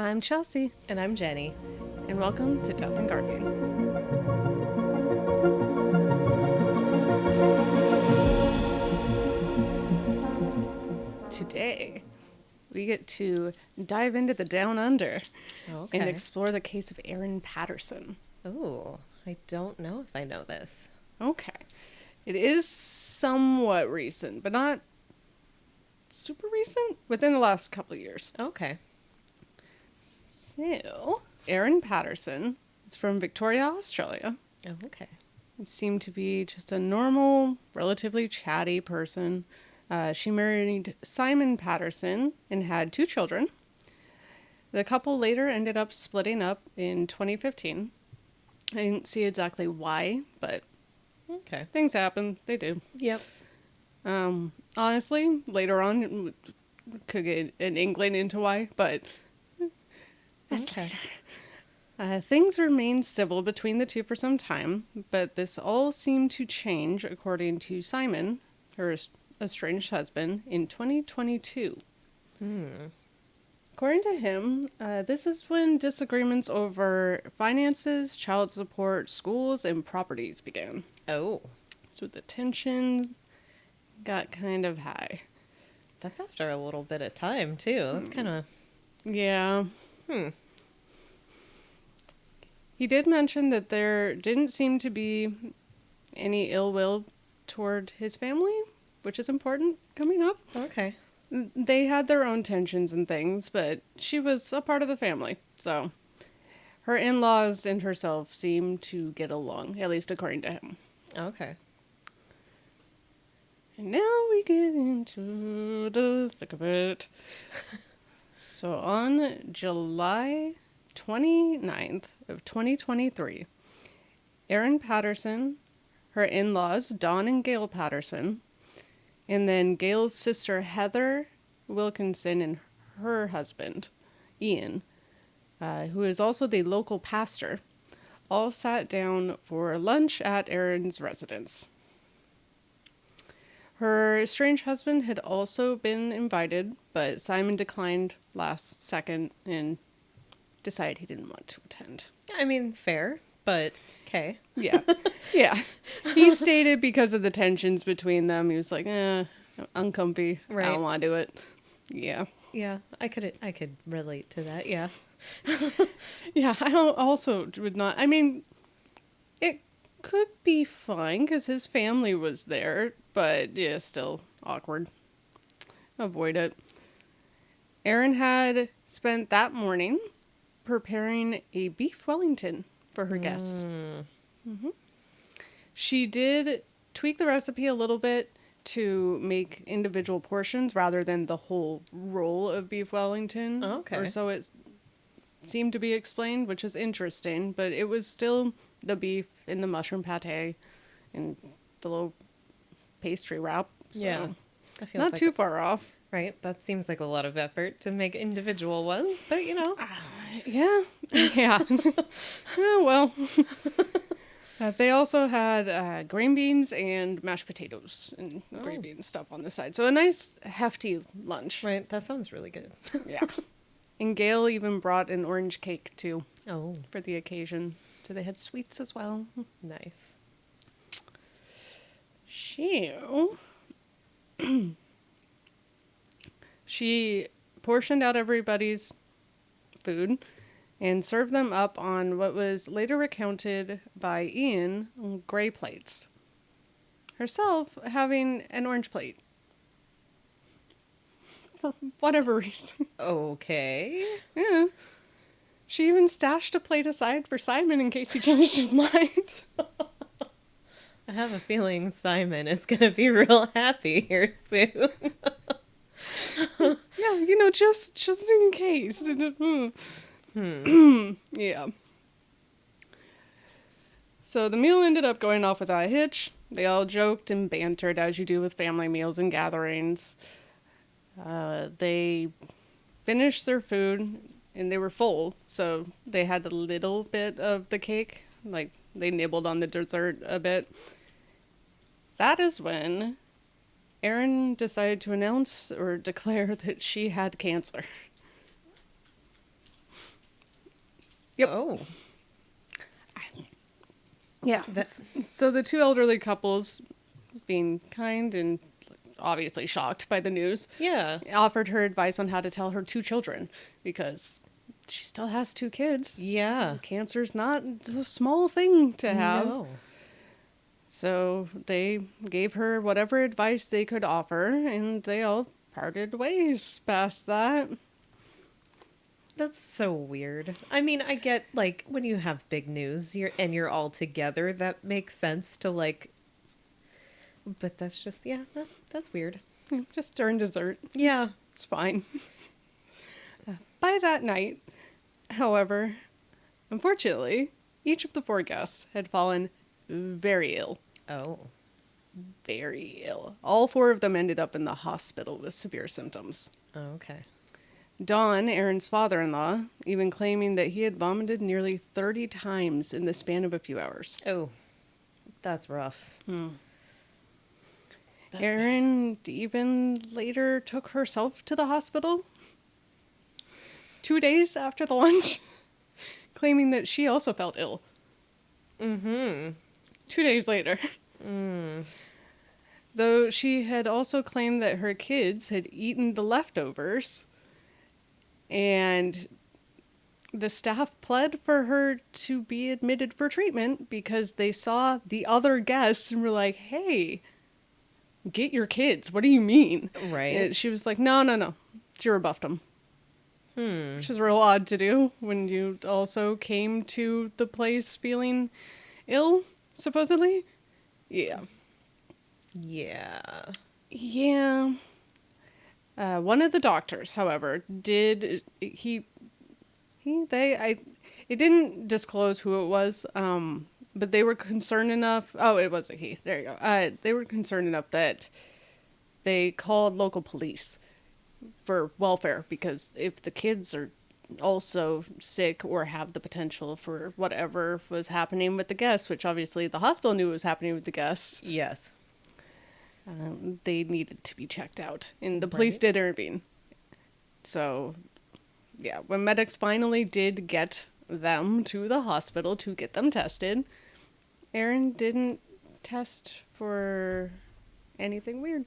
I'm Chelsea, And I'm Jenny. and welcome to Death and Guardian. Today, we get to dive into the Down Under and Okay. explore the case of Erin Patterson. Oh, I don't know if I know this. Okay. It is somewhat recent, but not super recent, within the last couple of years. Okay. So, Erin Patterson is from Victoria, Australia. Oh, okay. Seemed to be just a normal, relatively chatty person. She married Simon Patterson and had 2 children. The couple later ended up splitting up in 2015. I didn't see exactly why, but Okay. things happen. They do. Yep. Honestly, later on, could get an inkling into why, but that's Okay. later. Things remained civil between the two for some time, but this all seemed to change, according to Simon, her estranged husband, in 2022. According to him, this is when disagreements over finances, child support, schools, and properties began. Oh, So the tensions got kind of high. that's after a little bit of time, too. That's kind of... Yeah. Hmm. He did mention that there didn't seem to be any ill will toward his family, which is important coming up. Okay. They had their own tensions and things, but she was a part of the family, so her in-laws and herself seemed to get along, at least according to him. Okay. And now we get into the thick of it. So on July 29th of 2023, Erin Patterson, her in-laws, Dawn and Gail Patterson, and then Gail's sister, Heather Wilkinson, and her husband, Ian, who is also the local pastor, all sat down for lunch at Erin's residence. Her estranged husband had also been invited, but Simon declined last second and decided he didn't want to attend. I mean, fair, but okay. Yeah. Yeah. He stated because of the tensions between them, he was like, uncomfy. I Right. don't want to do it. Yeah. Yeah, I could relate to that, yeah. Yeah, I also would not. I mean, it could be fine because his family was there, but yeah, still awkward. Avoid it. Erin had spent that morning preparing a Beef Wellington for her guests. She did tweak the recipe a little bit to make individual portions rather than the whole roll of Beef Wellington. Okay. Or so it seemed to be explained, which is interesting, but it was still the beef and the mushroom pate and the little pastry wrap. So Yeah. That feels not like too far off. Right? That seems like a lot of effort to make individual ones, but you know. Yeah. Yeah. Oh, well. They also had green beans and mashed potatoes and gravy and stuff on the side. So a nice hefty lunch. Right, that sounds really good. Yeah. And Gail even brought an orange cake too Oh, for the occasion. So they had sweets as well. nice. She portioned out everybody's food and served them up on what was later recounted by Ian on gray plates. Herself having an orange plate. For whatever reason. Okay. Yeah. She even stashed a plate aside for Simon in case he changed his mind. I have a feeling Simon is going to be real happy here soon. Yeah, just in case. Yeah. So the meal ended up going off without a hitch. They all joked and bantered as you do with family meals and gatherings. They finished their food and they were full, so they had a little bit of the cake. Like, they nibbled on the dessert a bit. That is when Erin decided to announce or declare that she had cancer. Yep. Oh. Yeah. So the two elderly couples, being kind and obviously shocked by the news, Yeah. offered her advice on how to tell her two children because she still has two kids. Yeah. Cancer's not a small thing to have. No. So they gave her whatever advice they could offer, and they all parted ways past that. That's so weird. I mean, I get, like, when you have big news you're all together, that makes sense to, like... But that's just, yeah, that's weird. Just during dessert. Yeah. It's fine. By that night, however, unfortunately, each of the four guests had fallen very ill. Oh. Very ill. All four of them ended up in the hospital with severe symptoms. Oh, okay. Don, Erin's father-in-law, even claiming that he had vomited nearly 30 times in the span of a few hours. Oh. That's rough. Erin even later took herself to the hospital 2 days after the lunch, claiming that she also felt ill. 2 days later. Though she had also claimed that her kids had eaten the leftovers, and the staff pled for her to be admitted for treatment because they saw the other guests and were like, hey, get your kids. What do you mean? Right. And she was like, no. She rebuffed them. Which is real odd to do when you also came to the place feeling ill, supposedly. Yeah. Yeah. Yeah. One of the doctors, however, it didn't disclose who it was, but they were concerned enough. Oh, it was a he. There you go. They were concerned enough that they called local police for welfare, because if the kids are also sick or have the potential for whatever was happening with the guests, which obviously the hospital knew was happening with the guests, Yes. they needed to be checked out, and the police did intervene. So, yeah, when medics finally did get them to the hospital to get them tested, Erin didn't test for anything weird.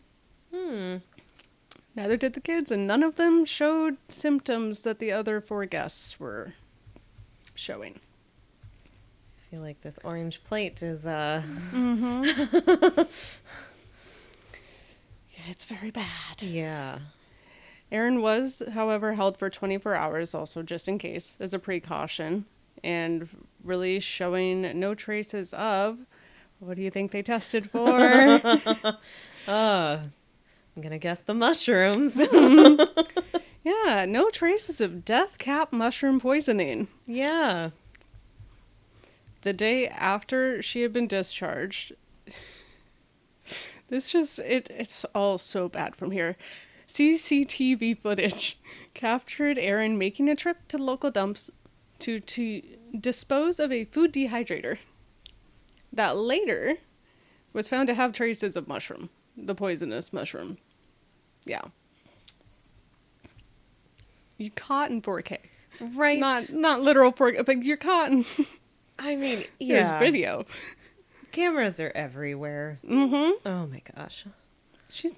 Neither did the kids, and none of them showed symptoms that the other four guests were showing. I feel like this orange plate is, Yeah, it's very bad. Yeah. Erin was, however, held for 24 hours, also just in case, as a precaution, and really showing no traces of, what do you think they tested for? I'm gonna guess the mushrooms. Yeah, no traces of death cap mushroom poisoning. Yeah. The day after she had been discharged, it's all so bad from here. CCTV footage captured Erin making a trip to local dumps to dispose of a food dehydrator that later was found to have traces of mushroom, the poisonous mushroom. Yeah. You caught in 4K. Right. Not literal 4K, but you're caught in... I mean, yeah. There's video. Cameras are everywhere. Mm-hmm. Oh my gosh. She's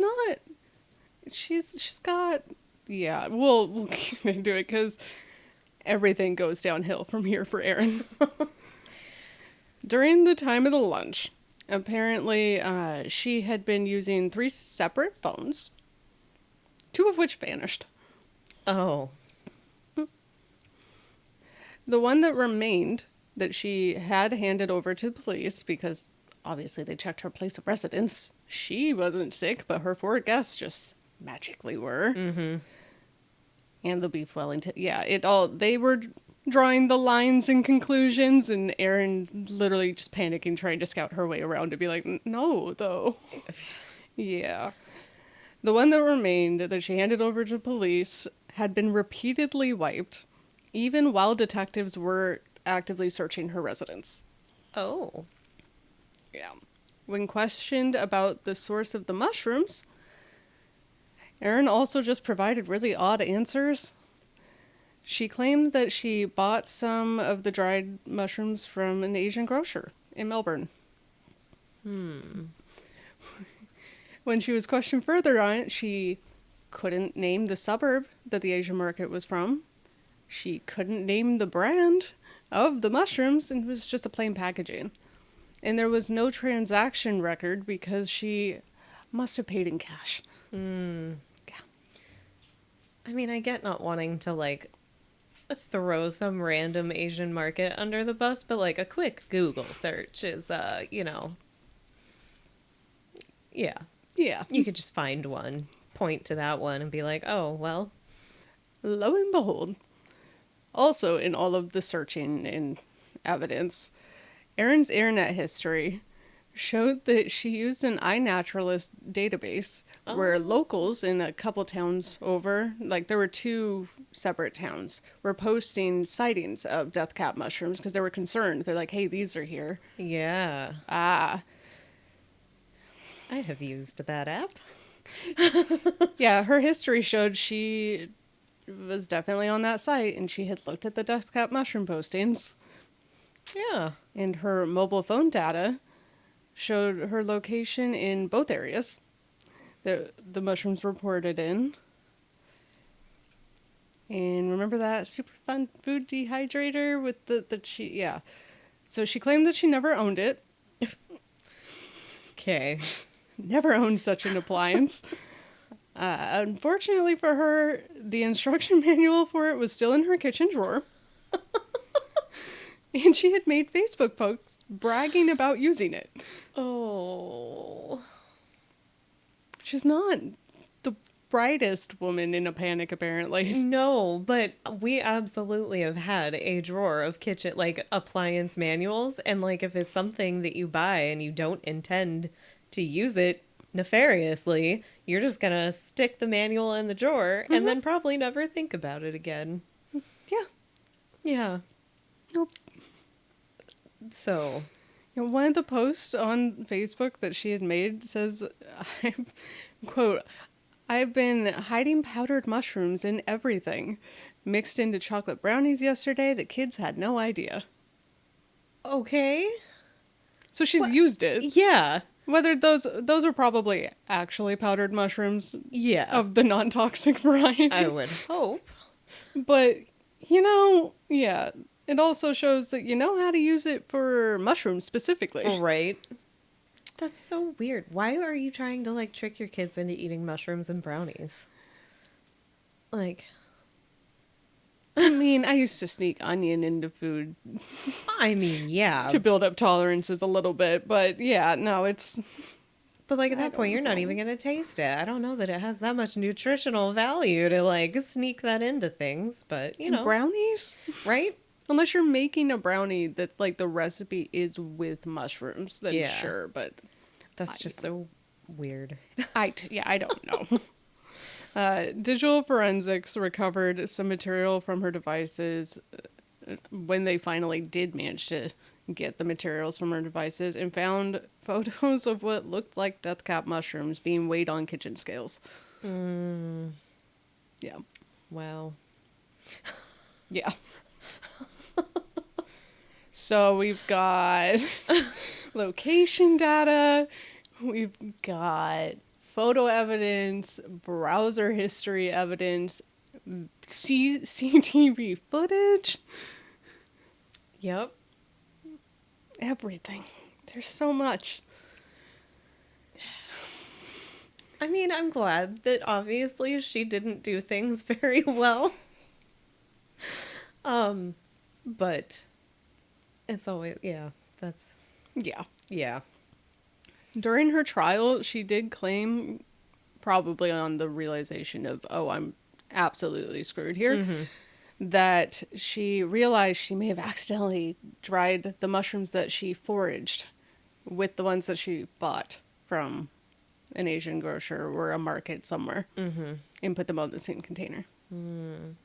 got... Yeah, we'll get into it because everything goes downhill from here for Erin. During the time of the lunch, apparently she had been using 3 separate phones, 2 of which vanished. Oh. The one that remained, that she had handed over to the police because obviously they checked her place of residence. She wasn't sick, but her 4 guests just magically were. Mm-hmm. And the Beef Wellington. Yeah, they were drawing the lines and conclusions, and Erin literally just panicking, trying to scout her way around to be like, no, though. Yeah. The one that remained, that she handed over to police, had been repeatedly wiped, even while detectives were actively searching her residence. Oh. Yeah. When questioned about the source of the mushrooms, Erin also just provided really odd answers. She claimed that she bought some of the dried mushrooms from an Asian grocer in Melbourne. When she was questioned further on it, she couldn't name the suburb that the Asian market was from. She couldn't name the brand of the mushrooms, and it was just a plain packaging. And there was no transaction record because she must have paid in cash. Mm. Yeah. I mean, I get not wanting to, like, throw some random Asian market under the bus, but, like, a quick Google search is, yeah. Yeah. You could just find one, point to that one, and be like, oh, well. Lo and behold, also in all of the searching and evidence, Erin's internet history showed that she used an iNaturalist database where locals in a couple towns over, like there were two separate towns, were posting sightings of death cap mushrooms because they were concerned. They're like, hey, these are here. Yeah. Ah. I have used that app. Yeah, her history showed she was definitely on that site and she had looked at the death cap mushroom postings. Yeah. And her mobile phone data showed her location in both areas that the mushrooms were reported in. And remember that super fun food dehydrator with yeah. So she claimed that she never owned it. Okay. Never owned such an appliance. Unfortunately for her, the instruction manual for it was still in her kitchen drawer. And she had made Facebook posts bragging about using it. Oh. She's not the brightest woman in a panic, apparently. No, but we absolutely have had a drawer of kitchen, like, appliance manuals. And, like, if it's something that you buy and you don't intend to use it nefariously, you're just gonna stick the manual in the drawer and then probably never think about it again. Yeah. Yeah. Nope. So, You know, one of the posts on Facebook that she had made says, quote, I've been hiding powdered mushrooms in everything. Mixed into chocolate brownies yesterday. The kids had no idea. okay. So she's used it. Yeah. Whether those are probably actually powdered mushrooms Yeah. of the non-toxic variety. I would hope. But, you know, yeah. It also shows that you know how to use it for mushrooms specifically. Right. That's so weird. Why are you trying to, like, trick your kids into eating mushrooms and brownies? Like, I mean, I used to sneak onion into food I mean, yeah. to build up tolerances a little bit, but yeah, no, it's... But, like, at I that point, don't you're not know. even going to taste it. I don't know that it has that much nutritional value to, like, sneak that into things, but, you know. Brownies? Right? Unless you're making a brownie that, like, the recipe is with mushrooms, then Yeah. sure, but... That's just so weird. I don't know. Digital forensics recovered some material from her devices when they finally did manage to get the materials from her devices and found photos of what looked like death cap mushrooms being weighed on kitchen scales. Yeah. Wow. Yeah. So we've got location data, we've got photo evidence, browser history evidence, CCTV footage. Yep. Everything. There's so much. I mean, I'm glad that obviously she didn't do things very well. But it's always, yeah, that's, Yeah. yeah. During her trial, she did claim, probably on the realization of, oh, I'm absolutely screwed here, that she realized she may have accidentally dried the mushrooms that she foraged with the ones that she bought from an Asian grocer or a market somewhere and put them all in the same container. On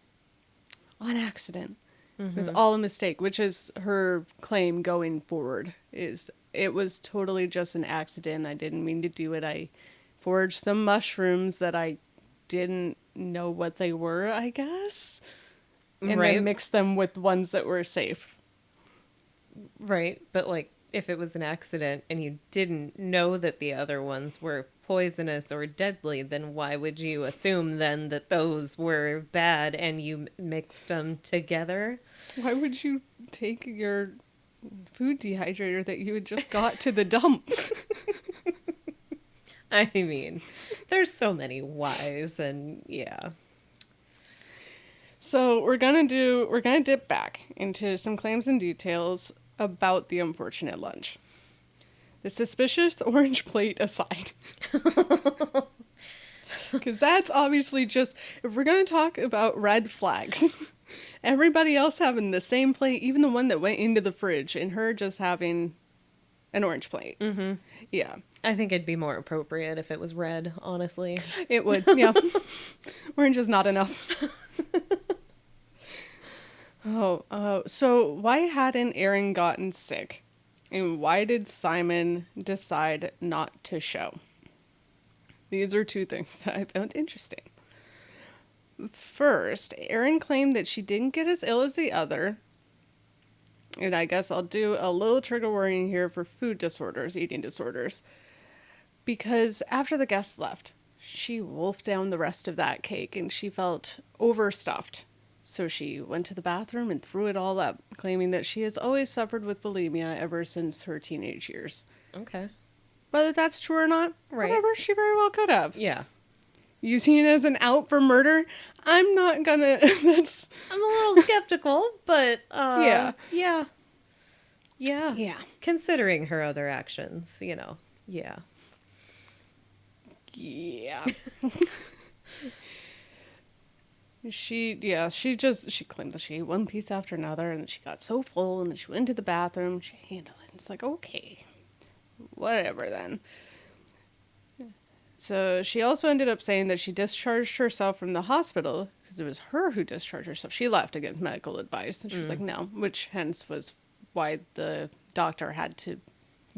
accident. It was all a mistake, which is her claim going forward. Is it was totally just an accident. I didn't mean to do it. I foraged some mushrooms that I didn't know what they were, I guess. and Right. then mix them with ones that were safe. Right. But like if it was an accident and you didn't know that the other ones were poisonous or deadly, then why would you assume then that those were bad and you mixed them together? Why would you take your food dehydrator that you had just got to the dump? I mean, there's so many whys and yeah. So we're gonna dip back into some claims and details about the unfortunate lunch. The suspicious orange plate aside. Because that's obviously just, if we're going to talk about red flags, everybody else having the same plate, even the one that went into the fridge, and her just having an orange plate. Mm-hmm. Yeah. I think it'd be more appropriate if it was red, honestly. It would, yeah. Orange is not enough. So why hadn't Erin gotten sick? And why did Simon decide not to show? These are two things that I found interesting. First, Erin claimed that she didn't get as ill as the other. And I guess I'll do a little trigger warning here for food disorders, eating disorders. Because after the guests left, she wolfed down the rest of that cake and she felt overstuffed. So she went to the bathroom and threw it all up, claiming that she has always suffered with bulimia ever since her teenage years. Okay. Whether that's true or not, Right. whatever, she very well could have. Yeah. Using it as an out for murder, I'm not gonna, that's... I'm a little skeptical, but Yeah. Yeah. Yeah. Yeah. Considering her other actions, you know. Yeah. Yeah. She claimed that she ate one piece after another and she got so full and then she went to the bathroom, she handled it. It's like, okay, whatever then. So she also ended up saying that she discharged herself from the hospital because it was her who discharged herself. She left against medical advice and she was like, no, which hence was why the doctor had to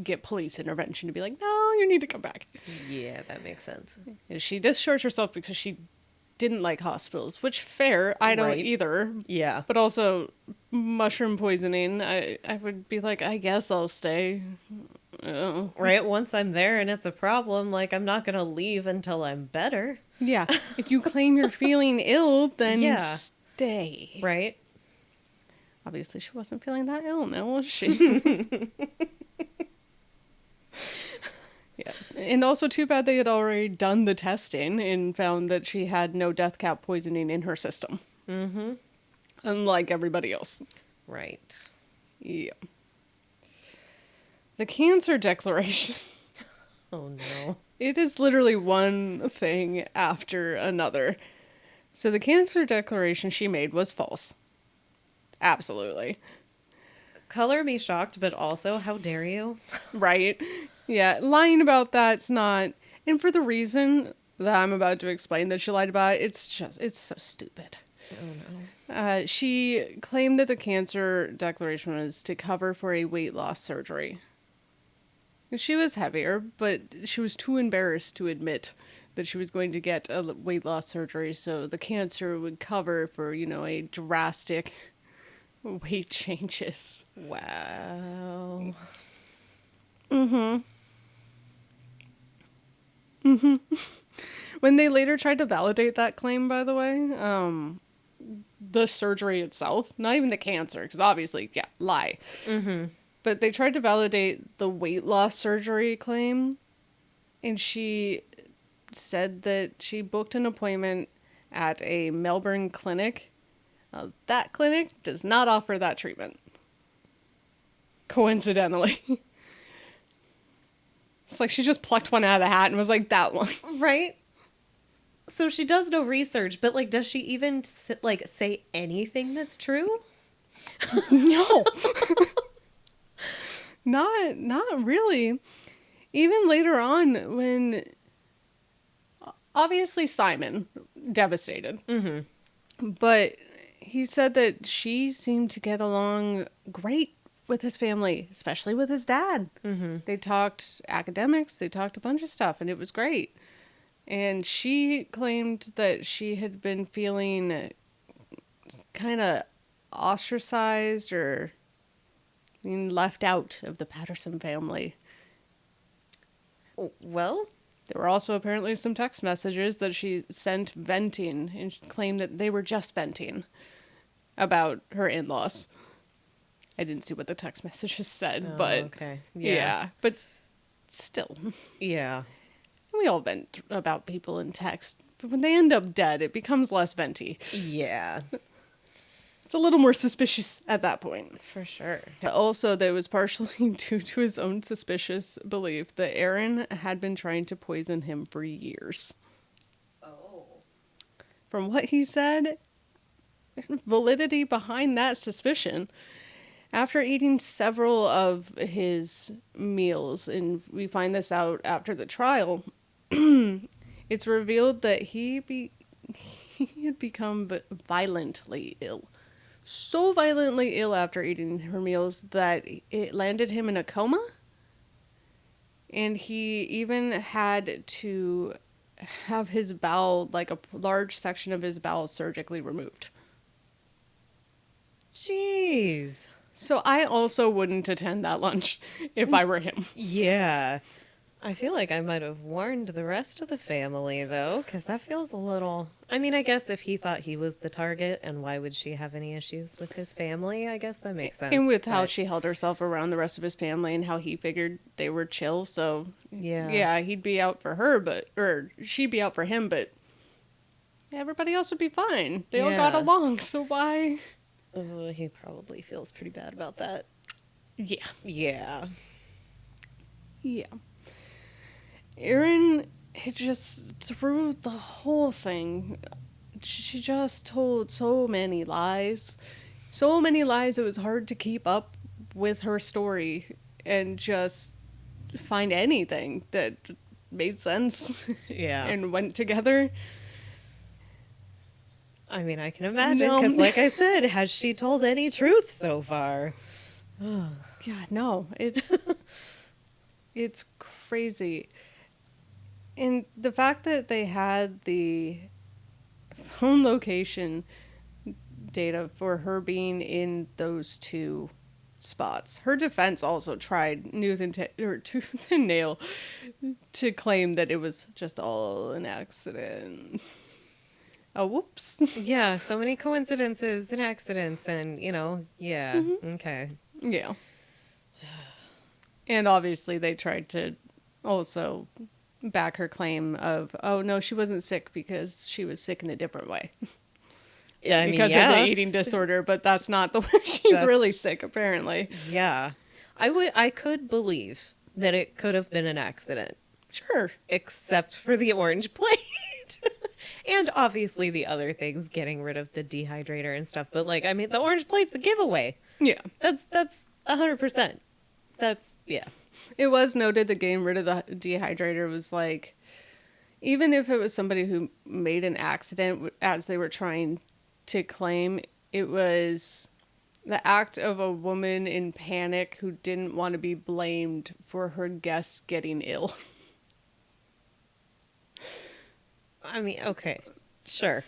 get police intervention to be like, no, you need to come back. Yeah, that makes sense. And she discharged herself because she didn't like hospitals, which fair, I don't Right. either. Yeah. But also mushroom poisoning, I would be like, I guess I'll stay. Right? Once I'm there and it's a problem, like I'm not gonna leave until I'm better. Yeah. If you claim you're feeling ill, then Yeah. stay. Right? Obviously she wasn't feeling that ill now, was she? Yeah. And also too bad they had already done the testing and found that she had no death cap poisoning in her system. Mm-hmm. Unlike everybody else. Right. Yeah. The cancer declaration. Oh no. It is literally one thing after another. So the cancer declaration she made was false. Absolutely. Color me shocked, but also, how dare you? Right? Yeah, lying about that's not... And for the reason that I'm about to explain that she lied about, it's so stupid. Oh no. She claimed that the cancer declaration was to cover for a weight loss surgery. She was heavier, but she was too embarrassed to admit that she was going to get a weight loss surgery, so the cancer would cover for, a drastic weight changes. Wow. When they later tried to validate that claim, by the way, the surgery itself, not even the cancer, because obviously, yeah, lie. Mm-hmm. But they tried to validate the weight loss surgery claim, and she said that she booked an appointment at a Melbourne clinic. That clinic does not offer that treatment. Coincidentally. It's like she just plucked one out of the hat and was like, that one. Right? So she does no research, but like, does she even say anything that's true? No. Not really. Even later on, when obviously Simon devastated, but he said that she seemed to get along great with his family, especially with his dad. They talked academics, they talked a bunch of stuff, and it was great. And she claimed that she had been feeling kind of ostracized or being left out of the Patterson family. Well, There were also apparently some text messages that she sent venting and claimed that they were just venting about her in-laws. I didn't see what the text messages said, but okay. yeah, but still, Yeah. we all vent about people in text. But when they end up dead, it becomes less venty. Yeah. It's a little more suspicious at that point. For sure. Also, that was partially due to his own suspicious belief that Erin had been trying to poison him for years. Oh. From what he said, validity behind that suspicion. After eating several of his meals, and we find this out after the trial, it's revealed that he had become violently ill. So violently ill after eating her meals that it landed him in a coma. And he even had to have his bowel, like a large section of his bowel, surgically removed. Jeez. So I also wouldn't attend that lunch if I were him. Yeah. I feel like I might have warned the rest of the family, though, because that feels a little... I mean, I guess if he thought he was the target, and why would she have any issues with his family? I guess that makes sense. And with how but- she held herself around the rest of his family and how he figured they were chill, so Yeah. he'd be out for her, or she'd be out for him, but everybody else would be fine. They all got Yeah. along, so why? He probably feels pretty bad about that. Yeah. Yeah. Yeah. Erin had just, through the whole thing, she just told so many lies. So many lies, it was hard to keep up with her story and just find anything that made sense Yeah. and went together. I mean, I can imagine, No. because like I said, has she told any truth so far? Yeah, no, it's crazy. And the fact that they had the phone location data for her being in those two spots. Her defense also tried tooth and nail to claim that it was just all an accident. Oh, whoops. Yeah, so many coincidences and accidents and, yeah, okay. Yeah. And obviously they tried to also back her claim of, oh, no, she wasn't sick because she was sick in a different way. Yeah, I mean, Because yeah. of the eating disorder, but that's not the way she's That's- really sick, apparently. Yeah. I could believe that it could have been an accident, Sure. except for the orange plate. And obviously the other things, getting rid of the dehydrator and stuff. But like, I mean, the orange plate's a giveaway. Yeah. That's 100%. That's, yeah. It was noted that getting rid of the dehydrator was like, even if it was somebody who made an accident as they were trying to claim, it was the act of a woman in panic who didn't want to be blamed for her guests getting ill. I mean, okay, sure.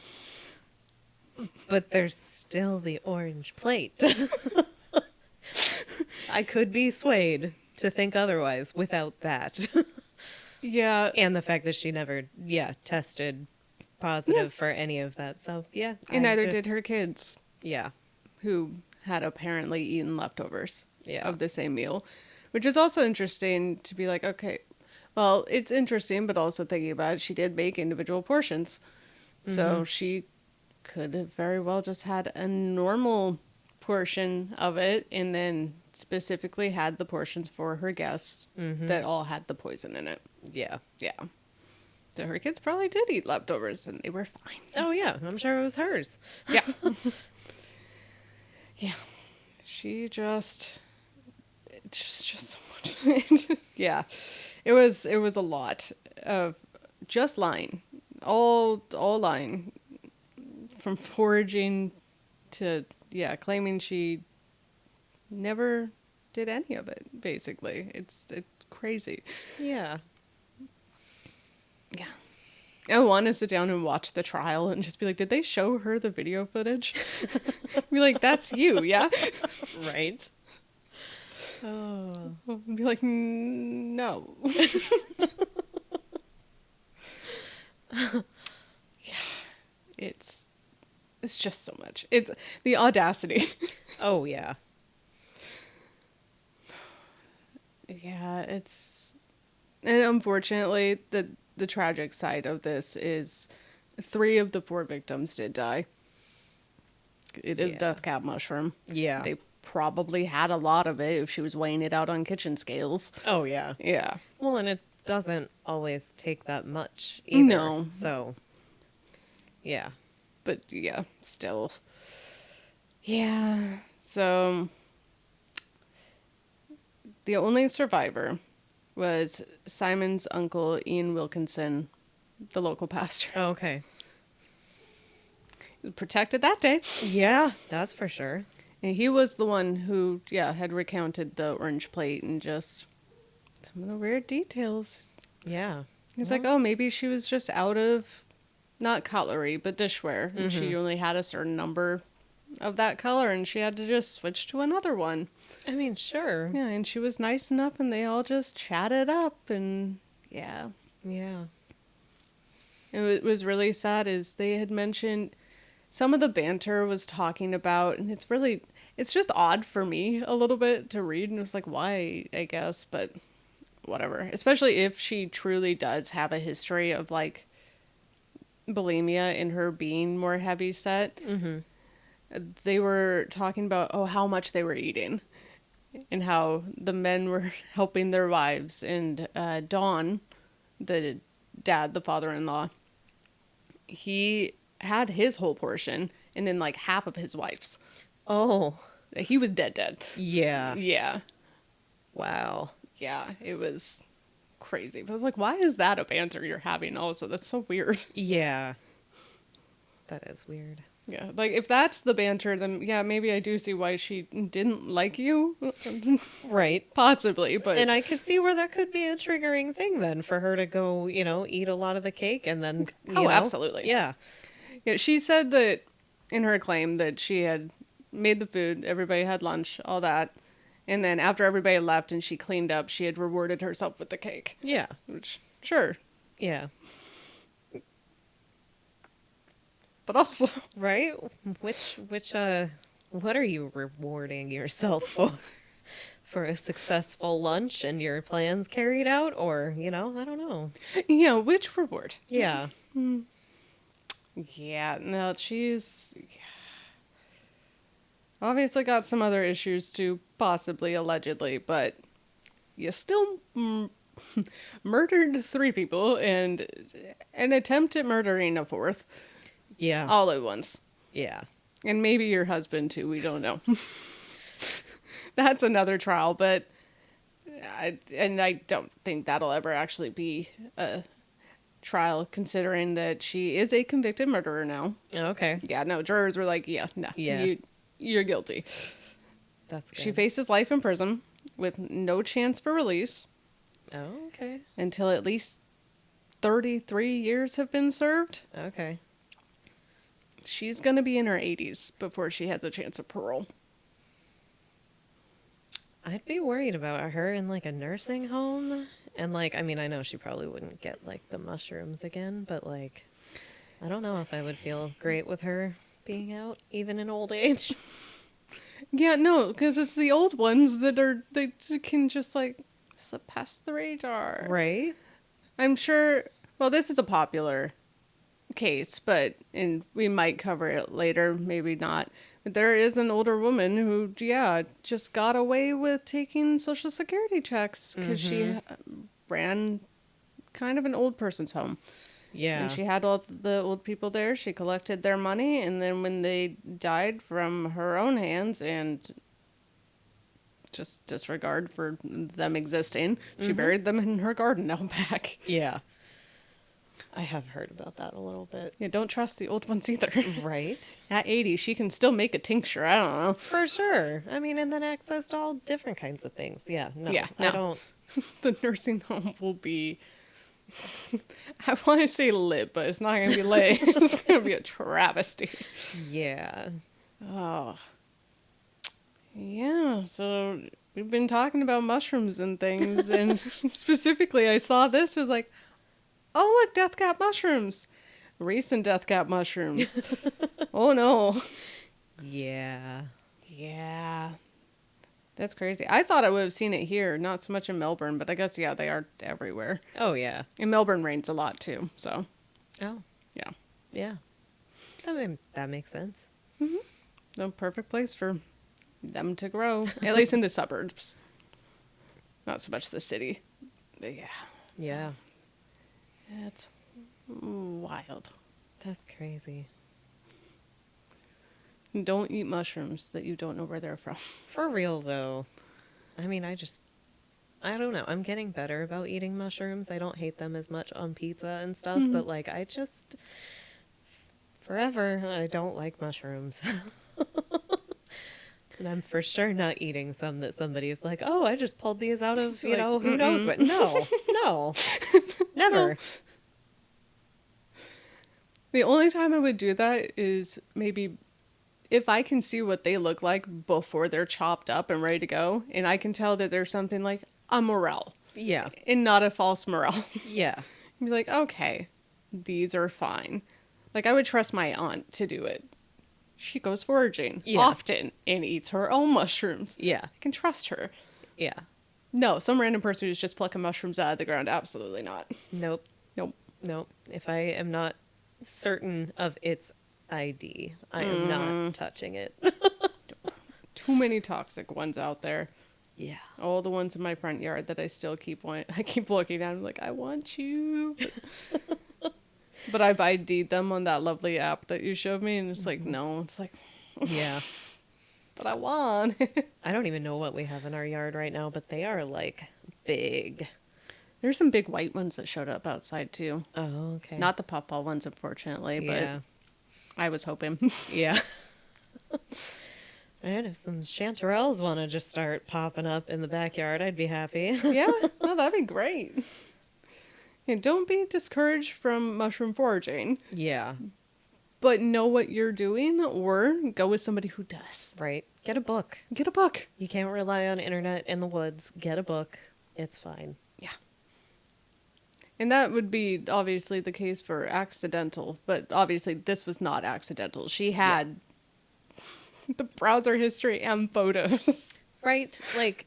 But there's still the orange plate. I could be swayed to think otherwise without that. Yeah. And the fact that she never, tested positive for any of that. So, yeah. And neither did her kids, Yeah. who had apparently eaten leftovers Yeah. of the same meal, which is also interesting to be like, okay, well, it's interesting, but also thinking about it, she did make individual portions. So she could have very well just had a normal portion of it and then specifically had the portions for her guests that all had the poison in it. Yeah. Yeah. So her kids probably did eat leftovers and they were fine. Oh, yeah. I'm sure it was hers. Yeah. Yeah. She just so much. Yeah. It was a lot of just lying. All lying. From foraging to claiming she never did any of it, basically. It's crazy. Yeah. Yeah. I want to sit down and watch the trial and just be like, did they show her the video footage? Be like, that's you, yeah? Right. Oh. Be like, no. Yeah, it's just so much. It's the audacity. Oh, yeah. Yeah, and unfortunately the tragic side of this is 3 of the 4 victims did die. It is Yeah. death cab mushroom. Yeah. They probably had a lot of it if she was weighing it out on kitchen scales. Oh, yeah. Yeah. Well, and it doesn't always take that much either. No. So, yeah. But yeah, still. Yeah. So the only survivor was Simon's uncle, Ian Wilkinson, the local pastor. Oh, okay. Protected that day. Yeah, that's for sure. And he was the one who, had recounted the orange plate and just some of the weird details. Yeah. He's like, oh, maybe she was just out of, not cutlery, but dishware. And she only had a certain number of that color and she had to just switch to another one. I mean, sure. Yeah, and she was nice enough and they all just chatted up and, yeah. Yeah. And what was really sad is they had mentioned some of the banter was talking about, and it's just odd for me a little bit to read, and it was like, why, I guess, but whatever. Especially if she truly does have a history of, like, bulimia and her being more heavy set. Mm-hmm. They were talking about, how much they were eating, and how the men were helping their wives, and Don, the dad, the father-in-law, he had his whole portion and then like half of his wife's. Oh. He was dead. Yeah. Yeah. Wow. Yeah, it was crazy. But I was like, why is that a banter you're having also? That's so weird. Yeah. That is weird. Yeah, like if that's the banter, then yeah, maybe I do see why she didn't like you. Right. Possibly, but... And I could see where that could be a triggering thing then for her to go, eat a lot of the cake and then, absolutely. Yeah. Yeah, she said that in her claim that she had made the food, everybody had lunch, all that. And then after everybody left and she cleaned up, she had rewarded herself with the cake. Yeah. Which, sure. Yeah. But also... Right? What are you rewarding yourself for? For a successful lunch and your plans carried out? Or, I don't know. Yeah, which reward? Yeah. Yeah, no, she's obviously got some other issues too, possibly, allegedly, but you still murdered 3 people and an attempt at murdering a 4th. Yeah. All at once. Yeah. And maybe your husband too, we don't know. That's another trial, but I don't think that'll ever actually be a trial, considering that she is a convicted murderer now. Okay. Yeah, no, jurors were like, yeah, no, you're guilty. That's good. She faces life in prison with no chance for release. Oh, okay. Until at least 33 years have been served. Okay. She's going to be in her 80s before she has a chance of parole. I'd be worried about her in like a nursing home. And like, I mean, I know she probably wouldn't get like the mushrooms again, but like, I don't know if I would feel great with her being out, even in old age. Yeah, no, because it's the old ones they can just like slip past the radar. Right? I'm sure, well, this is a popular case, and we might cover it later, maybe not. But there is an older woman who, just got away with taking Social Security checks because she ran kind of an old person's home. Yeah. And she had all the old people there. She collected their money, and then when they died from her own hands and just disregard for them existing, she buried them in her garden out back. Yeah. I have heard about that a little bit. Yeah, don't trust the old ones either. Right? At 80, she can still make a tincture. I don't know. For sure. I mean, and then access to all different kinds of things. Yeah. No, Yeah, I no. don't. The nursing home will be I want to say lit, but it's not going to be lit. It's going to be a travesty. Yeah. Oh. Yeah, so we've been talking about mushrooms and things, and specifically I saw this, was like, oh look, death cap mushrooms. Recent death cap mushrooms. Oh no. Yeah. Yeah. That's crazy. I thought I would have seen it here, not so much in Melbourne, but I guess, yeah, they are everywhere. Oh, yeah. In Melbourne rains a lot too, so. Oh. Yeah. Yeah. I mean, that makes sense. Mm-hmm. The perfect place for them to grow, at least in the suburbs. Not so much the city. But yeah. Yeah. It's wild. That's crazy. Don't eat mushrooms that you don't know where they're from. For real, though. I mean, I don't know. I'm getting better about eating mushrooms. I don't hate them as much on pizza and stuff, but like, forever, I don't like mushrooms. And I'm for sure not eating some that somebody's like, oh, I just pulled these out of, Like, who knows what. No, never. The only time I would do that is maybe if I can see what they look like before they're chopped up and ready to go, and I can tell that there's something like a morel. Yeah. And not a false morel. Yeah. Be like, okay, these are fine. Like, I would trust my aunt to do it. She goes foraging often and eats her own mushrooms. Yeah. I can trust her. Yeah. No, some random person who's just plucking mushrooms out of the ground, absolutely not. Nope. Nope. Nope. If I am not certain of its ID, I am not touching it. Too many toxic ones out there. Yeah. All the ones in my front yard that I still keep looking at. I'm like, I want you. But I've ID'd them on that lovely app that you showed me, and it's like, no. It's like, Yeah. but I want. I don't even know what we have in our yard right now, but they are like big. There's some big white ones that showed up outside too. Oh, okay. Not the puffball ones, unfortunately, Yeah. but I was hoping. Yeah. And if some chanterelles want to just start popping up in the backyard, I'd be happy. Yeah, no, that'd be great. And don't be discouraged from mushroom foraging, Yeah. but know what you're doing, or go with somebody who does. Right. Get a book. Get a book. You can't rely on internet in the woods. Get a book. It's fine. Yeah. And that would be obviously the case for accidental, but obviously this was not accidental. She had the browser history and photos. Right? Like,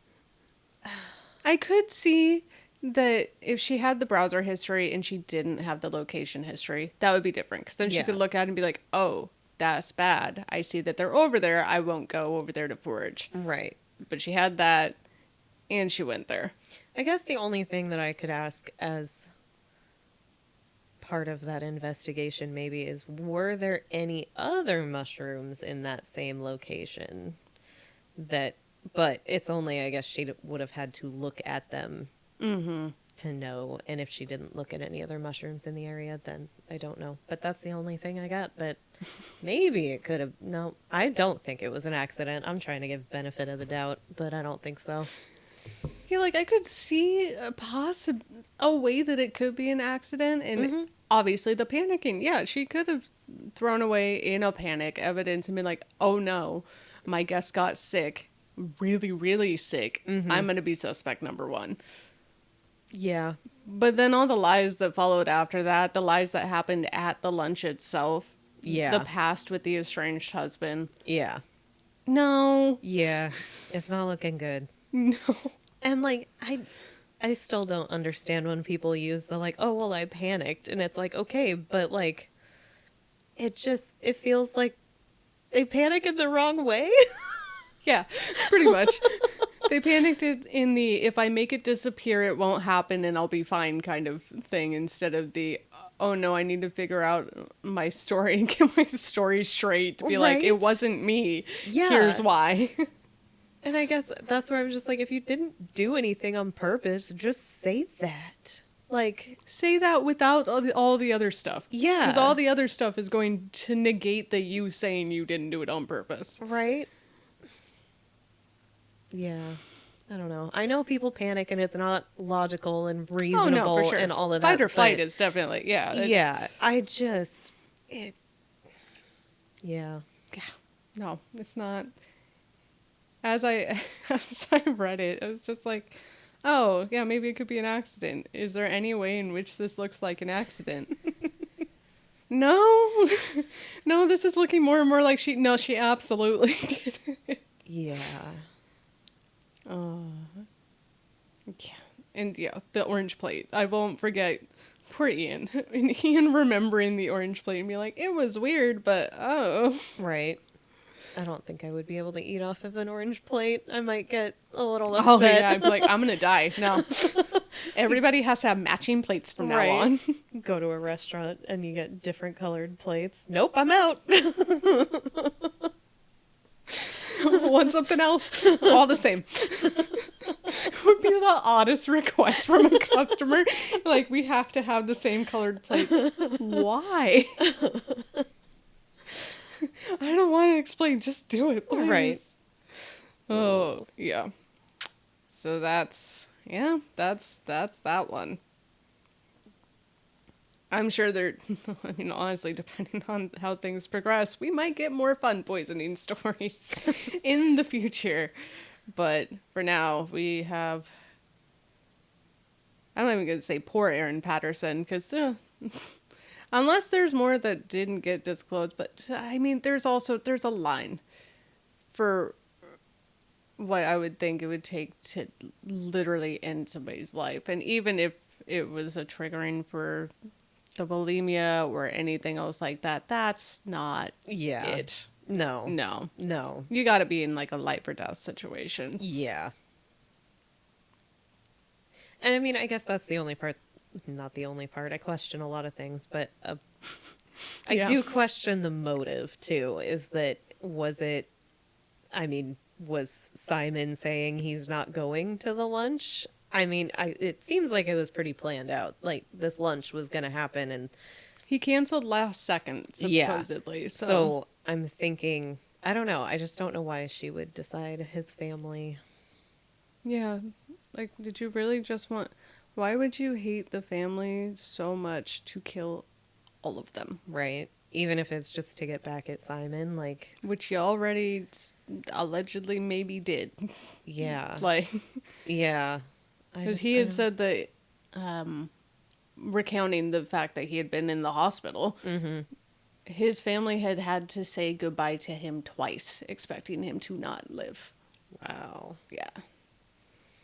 I could see that if she had the browser history and she didn't have the location history, that would be different. Because then she could look at it and be like, oh, that's bad. I see that they're over there. I won't go over there to forage. right. But she had that, and she went there. I guess the only thing that I could ask as part of that investigation maybe is, were there any other mushrooms in that same location but it's only, I guess, she would have had to look at them to know. And if she didn't look at any other mushrooms in the area, then I don't know. But that's the only thing I got. But maybe it could have. No, I don't think it was an accident. I'm trying to give benefit of the doubt, but I don't think so. Yeah, like I could see a way that it could be an accident, and obviously the panicking. Yeah, she could have thrown away in a panic evidence and been like, "Oh no, my guest got sick, really, really sick. I'm going to be suspect number one." Yeah. But then all the lies that followed after that, the lies that happened at the lunch itself, the past with the estranged husband. Yeah. No. Yeah. It's not looking good. No. And like, I still don't understand when people use the like, oh, well, I panicked. And it's like, okay, but like, it feels like they panic in the wrong way. Yeah, pretty much. They panicked in the, if I make it disappear, it won't happen and I'll be fine kind of thing, instead of the, oh no, I need to figure out my story and get my story straight. To be like, it wasn't me. Yeah. Here's why. And I guess that's where I was just like, if you didn't do anything on purpose, just say that. Like, say that without all the other stuff. Yeah. Because all the other stuff is going to negate the you saying you didn't do it on purpose. Right? Yeah. I don't know. I know people panic and it's not logical and Oh no, for reasonable sure. and all of Fight that, or flight but is definitely it's yeah, I just it yeah. yeah. No, it's not. As I as I read it, I was just like, oh yeah, maybe it could be an accident. Is there any way in which this looks like an accident? No, no, this is looking more and more like she. No, she absolutely did it. Yeah. Oh, yeah, and yeah, the orange plate. I won't forget. Poor Ian. And Ian remembering the orange plate and be like, it was weird, but oh. Right. I don't think I would be able to eat off of an orange plate. I might get a little Oh yeah, upset. I'd be like, I'm gonna die. No. Everybody has to have matching plates from now Right. on. Go to a restaurant and you get different colored plates. Nope, I'm out. Want something else? All the same. It would be the oddest request from a customer. Like, we have to have the same colored plates. Why? I don't want to explain. Just do it, please. Right. Oh, yeah. So that's that one. I'm sure I mean, honestly, depending on how things progress, we might get more fun poisoning stories in the future. But for now, we have. I'm not even going to say poor Erin Patterson, because unless there's more that didn't get disclosed, but I mean, there's a line for what I would think it would take to literally end somebody's life. And even if it was a triggering for the bulimia or anything else like that, that's not it. No. No. No. You got to be in like a life or death situation. Yeah. And I mean, I guess that's the only part, not the only part. I question a lot of things, but I do question the motive too. Was Simon saying he's not going to the lunch? I mean, it seems like it was pretty planned out. Like, this lunch was going to happen, and He canceled last second, supposedly. yeah. So So I'm thinking, I don't know. I just don't know why she would decide his family. yeah, like, did you really just want? Why would you hate the family so much to kill all of them? Right. Even if it's just to get back at Simon, like, Which you already allegedly maybe did. yeah. Like, Yeah. because he had said that, recounting the fact that he had been in the hospital, his family had had to say goodbye to him twice, expecting him to not live. Wow. Yeah.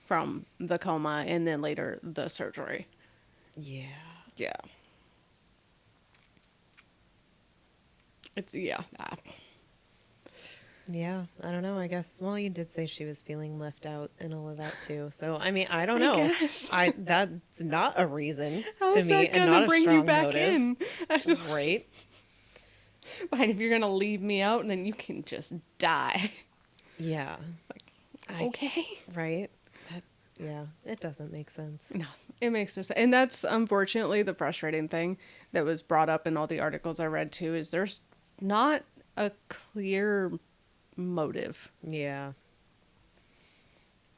From the coma and then later the surgery. Yeah. Yeah. It's, yeah. Yeah, I don't know. I guess, well, you did say she was feeling left out and all of that too. So, I mean, I don't know. guess. That's not a reason How to is me that and gonna not a bring strong you back motive. in? I don't, Right? fine, if you're gonna leave me out, and then you can just die. Yeah. Okay. Right? Yeah, it doesn't make sense. No, it makes no sense. And that's unfortunately the frustrating thing that was brought up in all the articles I read too, is there's not a clear motive. Yeah.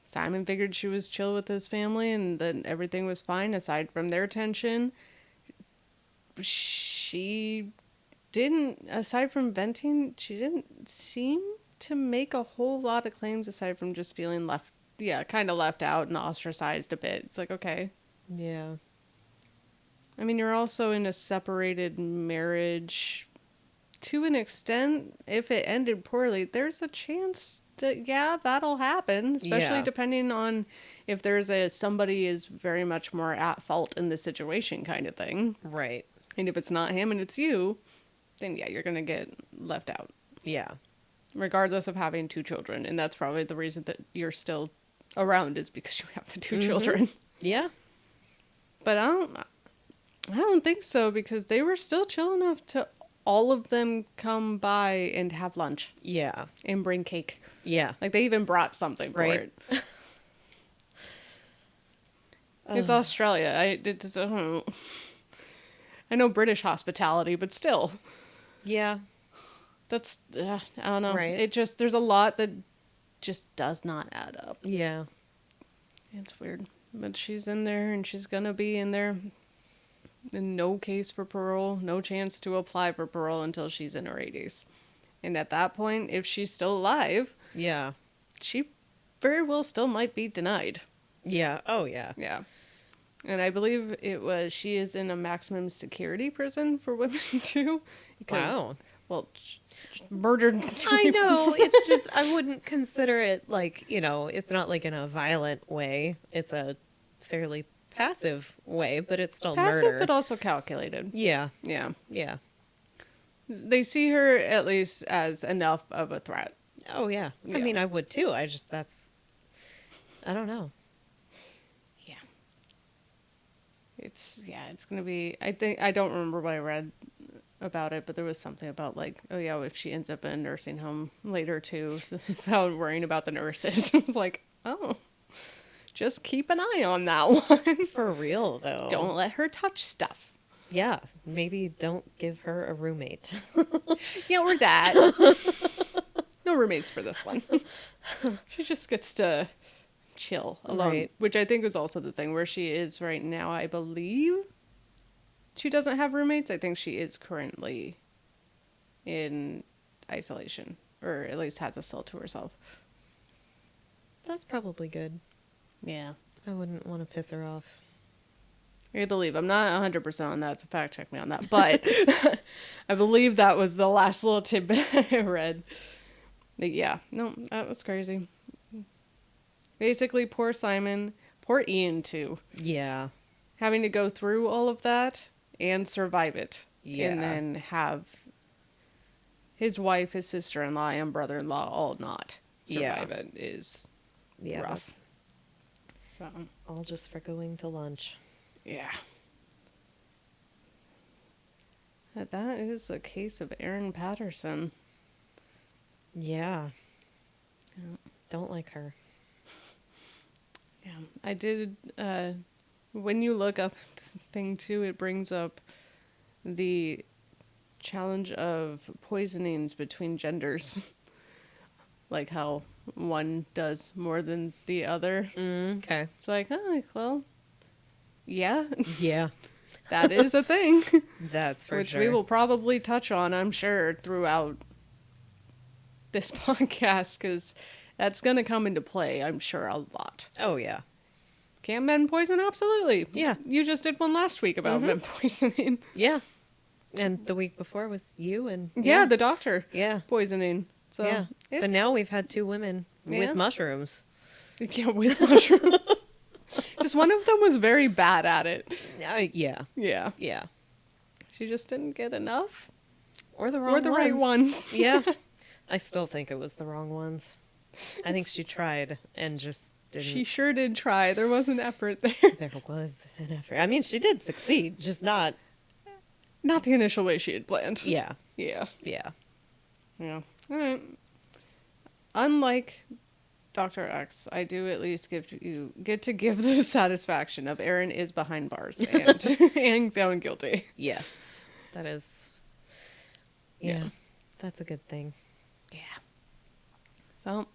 Simon figured she was chill with his family and then everything was fine aside from their tension. She didn't, aside from venting, she didn't seem to make a whole lot of claims aside from just feeling kind of left out and ostracized a bit. It's like, okay. Yeah. I mean, you're also in a separated marriage to an extent. If it ended poorly, there's a chance that, yeah, that'll happen, especially Yeah. depending on if there's somebody is very much more at fault in the situation kind of thing. Right. And if it's not him and it's you, then yeah, you're going to get left out. Yeah. Regardless of having 2 children. And that's probably the reason that you're still around, is because you have the 2 children. Yeah. But I don't think so, because they were still chill enough to all of them come by and have lunch Yeah. and bring cake. Yeah. Like, they even brought something for Right. it. It's Australia. I know British hospitality, but still. Yeah. That's, I don't know. Right. It just, there's a lot that just does not add up. Yeah. It's weird. But she's in there, and she's gonna be in there. And no case for parole, no chance to apply for parole until she's in her 80s. And at that point, if she's still alive, Yeah. she very well still might be denied. Yeah. Oh, yeah. Yeah. And I believe she is in a maximum security prison for women too. Because, Wow. well, murdered. I know. It's just, I wouldn't consider it like, it's not like in a violent way. It's a fairly passive way, but it's still Passive, murder. but also calculated. Yeah. Yeah. Yeah. They see her at least as enough of a threat. Oh, yeah. Yeah. I mean, I would too. I don't know. Yeah. It's going to be, I don't remember what I read about it, but there was something about like, oh yeah, if she ends up in a nursing home later too, so without worrying about the nurses. It was like, oh, just keep an eye on that one. For real, though. Don't let her touch stuff. Yeah. Maybe don't give her a roommate. Yeah, or that. No roommates for this one. She just gets to chill alone, Right. which I think is also the thing where she is right now. I believe she doesn't have roommates. I think she is currently in isolation, or at least has a cell to herself. That's probably good. Yeah. I wouldn't want to piss her off. I believe. I'm not 100% on that, so fact check me on that. But I believe that was the last little tidbit I read. But yeah, no, that was crazy. Basically, poor Simon, poor Ian too, Yeah. having to go through all of that and survive it. Yeah. And then have his wife, his sister-in-law, and brother-in-law all not survive it is Yeah. rough. So, That's all just for going to lunch. yeah. That is the case of Erin Patterson. Yeah. Yeah. Don't like her. Yeah, I did, when you look up the thing too, it brings up the challenge of poisonings between genders. Like how one does more than the other. Okay. It's like, oh, well, yeah, Yeah. that is a thing. That's for Which sure. we will probably touch on, I'm sure, throughout this podcast, because that's going to come into play, I'm sure, a lot. Oh, yeah. Can men poison? Absolutely. Yeah. You just did one last week about men poisoning. Yeah. And the week before was you and... Yeah, the doctor Yeah. poisoning. So, Yeah. But now we've had 2 women Yeah. with mushrooms. Yeah, with mushrooms. Just one of them was very bad at it. Yeah. Yeah. Yeah. She just didn't get enough. Or the wrong Or the right ones. Yeah. I still think it was the wrong ones. I think she tried and just didn't. She sure did try. There was an effort there. There was an effort. I mean, she did succeed, just not... Not the initial way she had planned. Yeah. Yeah. Yeah. Yeah. All right. Unlike Dr. X, I do at least get to give the satisfaction of Erin is behind bars and and found guilty. Yes. That is... Yeah. That's a good thing. Yeah. So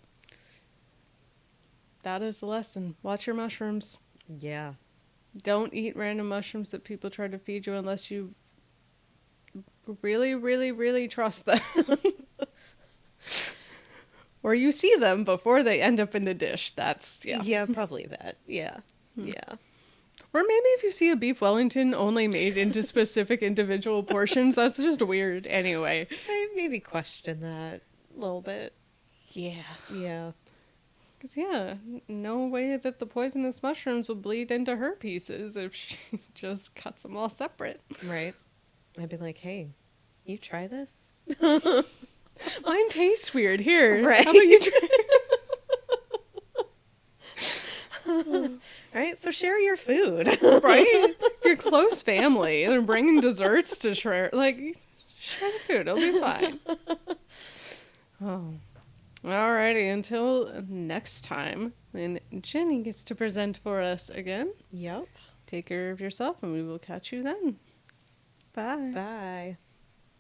that is the lesson. Watch your mushrooms. Yeah. Don't eat random mushrooms that people try to feed you unless you really, really, really trust them. Or you see them before they end up in the dish. That's, yeah. Yeah, probably that. Yeah. Yeah. Or maybe if you see a Beef Wellington only made into specific individual portions, that's just weird. Anyway. I maybe question that a little bit. Yeah. Yeah. Because, yeah, no way that the poisonous mushrooms will bleed into her pieces if she just cuts them all separate. Right. I'd be like, hey, you try this? Mine tastes weird. Here. Right. How about you try? Right, so share your food. Right? If you're close family, they're bringing desserts to share. Like, share the food. It'll be fine. Oh. Alrighty, until next time, when Jenny gets to present for us again. Yep. Take care of yourself, and we will catch you then. Bye. Bye.